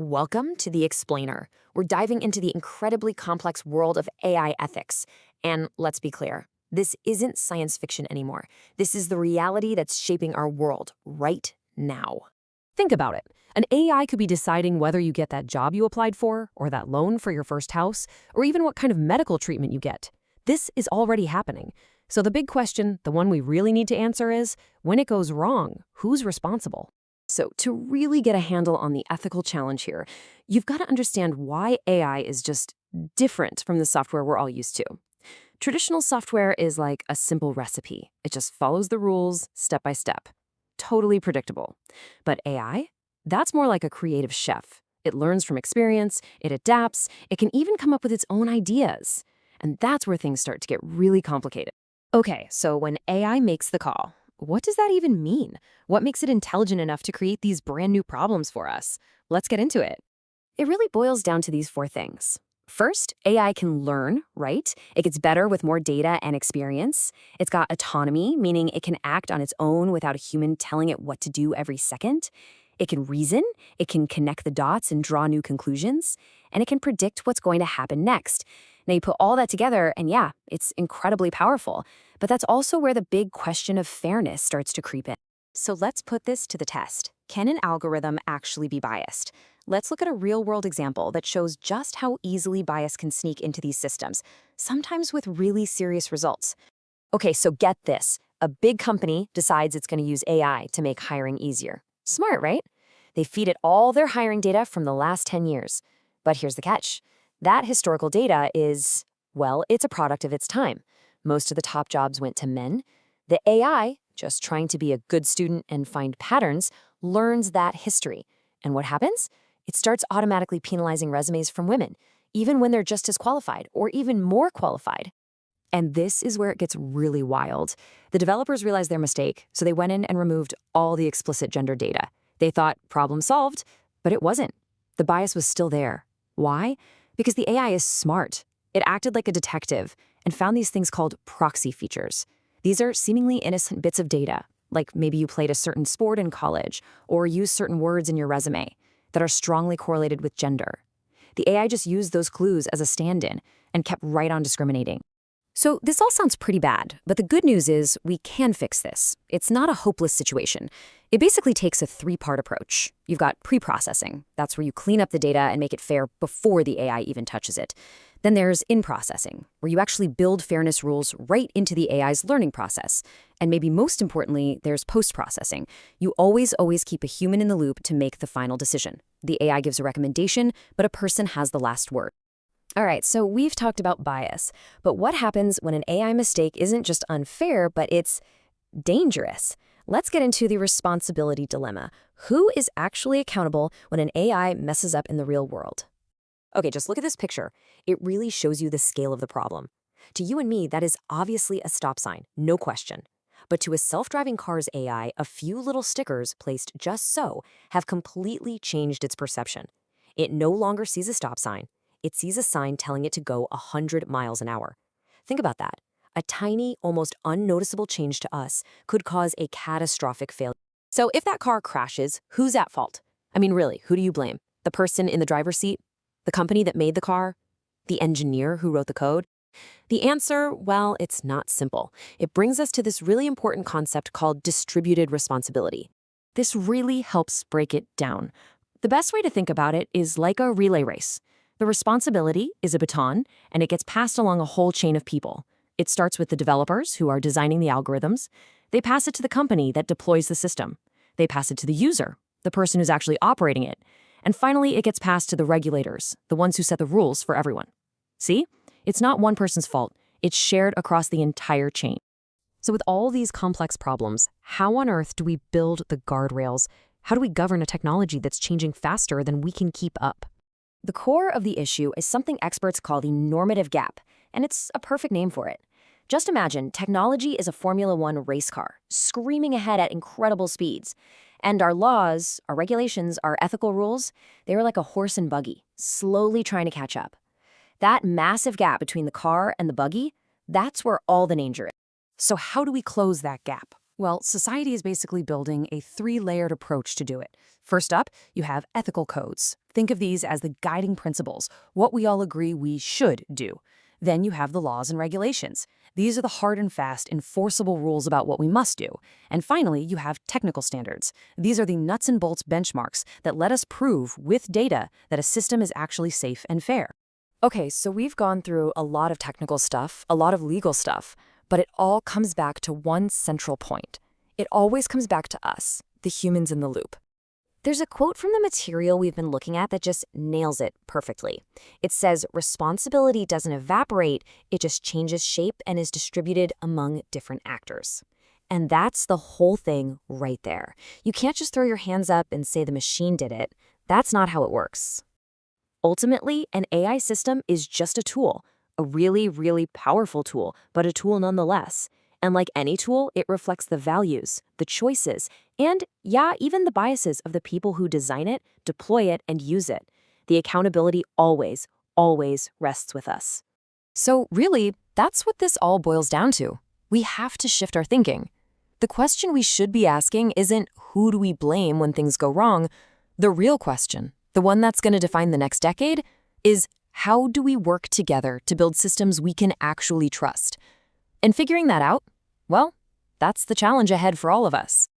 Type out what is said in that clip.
Welcome to The Explainer. We're diving into the incredibly complex world of AI ethics. And let's be clear, this isn't science fiction anymore. This is the reality that's shaping our world right now. Think about it. An AI could be deciding whether you get that job you applied for, or that loan for your first house, or even what kind of medical treatment you get. This is already happening. So the big question, the one we really need to answer is, when it goes wrong, who's responsible? So to really get a handle on the ethical challenge here, you've got to understand why AI is just different from the software we're all used to. Traditional software is like a simple recipe. It just follows the rules step by step. Totally predictable. But AI? That's more like a creative chef. It learns from experience, it adapts, it can even come up with its own ideas. And that's where things start to get really complicated. Okay, so when AI makes the call, what does that even mean? What makes it intelligent enough to create these brand new problems for us? Let's get into it. It really boils down to these four things. First, AI can learn, right? It gets better with more data and experience. It's got autonomy, meaning it can act on its own without a human telling it what to do every second. It can reason, it can connect the dots and draw new conclusions, and it can predict what's going to happen next. Now you put all that together, and yeah, it's incredibly powerful. But that's also where the big question of fairness starts to creep in. So let's put this to the test. Can an algorithm actually be biased? Let's look at a real-world example that shows just how easily bias can sneak into these systems, sometimes with really serious results. Okay, so get this. A big company decides it's going to use AI to make hiring easier. Smart, right? They feed it all their hiring data from the last 10 years. But here's the catch. That historical data is, well, it's a product of its time. Most of the top jobs went to men. The AI, just trying to be a good student and find patterns, learns that history. And what happens? It starts automatically penalizing resumes from women, even when they're just as qualified or even more qualified. And this is where it gets really wild. The developers realized their mistake, so they went in and removed all the explicit gender data. They thought, problem solved, but it wasn't. The bias was still there. Why? Because the AI is smart. It acted like a detective and found these things called proxy features. These are seemingly innocent bits of data, like maybe you played a certain sport in college or used certain words in your resume that are strongly correlated with gender. The AI just used those clues as a stand-in and kept right on discriminating. So this all sounds pretty bad, but the good news is we can fix this. It's not a hopeless situation. It basically takes a three-part approach. You've got pre-processing. That's where you clean up the data and make it fair before the AI even touches it. Then there's in-processing, where you actually build fairness rules right into the AI's learning process. And maybe most importantly, there's post-processing. You always keep a human in the loop to make the final decision. The AI gives a recommendation, but a person has the last word. All right, so we've talked about bias, but what happens when an AI mistake isn't just unfair, but it's dangerous? Let's get into the responsibility dilemma. Who is actually accountable when an AI messes up in the real world? Okay, just look at this picture. It really shows you the scale of the problem. To you and me, that is obviously a stop sign, no question. But to a self-driving car's AI, a few little stickers placed just so have completely changed its perception. It no longer sees a stop sign. It sees a sign telling it to go 100 miles an hour. Think about that. A tiny, almost unnoticeable change to us could cause a catastrophic failure. So if that car crashes, who's at fault? I mean, really, who do you blame? The person in the driver's seat? The company that made the car? The engineer who wrote the code? The answer, well, it's not simple. It brings us to this really important concept called distributed responsibility. This really helps break it down. The best way to think about it is like a relay race. The responsibility is a baton, and it gets passed along a whole chain of people. It starts with the developers who are designing the algorithms. They pass it to the company that deploys the system. They pass it to the user, the person who's actually operating it. And finally, it gets passed to the regulators, the ones who set the rules for everyone. See? It's not one person's fault. It's shared across the entire chain. So with all these complex problems, how on earth do we build the guardrails? How do we govern a technology that's changing faster than we can keep up? The core of the issue is something experts call the normative gap, and it's a perfect name for it. Just imagine technology is a Formula One race car, screaming ahead at incredible speeds. And our laws, our regulations, our ethical rules, they are like a horse and buggy, slowly trying to catch up. That massive gap between the car and the buggy, that's where all the danger is. So how do we close that gap? Well, society is basically building a three-layered approach to do it. First up, you have ethical codes. Think of these as the guiding principles, what we all agree we should do. Then you have the laws and regulations. These are the hard and fast, enforceable rules about what we must do. And finally, you have technical standards. These are the nuts and bolts benchmarks that let us prove with data that a system is actually safe and fair. Okay, so we've gone through a lot of technical stuff, a lot of legal stuff, but it all comes back to one central point. It always comes back to us, the humans in the loop. There's a quote from the material we've been looking at that just nails it perfectly. It says, responsibility doesn't evaporate, it just changes shape and is distributed among different actors. And that's the whole thing right there. You can't just throw your hands up and say the machine did it. That's not how it works. Ultimately, an AI system is just a tool, a really, really powerful tool, but a tool nonetheless. And like any tool, it reflects the values, the choices, and yeah, even the biases of the people who design it, deploy it, and use it. The accountability always, always rests with us. So really, that's what this all boils down to. We have to shift our thinking. The question we should be asking isn't who do we blame when things go wrong? The real question, the one that's going to define the next decade, is how do we work together to build systems we can actually trust? And figuring that out, well, that's the challenge ahead for all of us.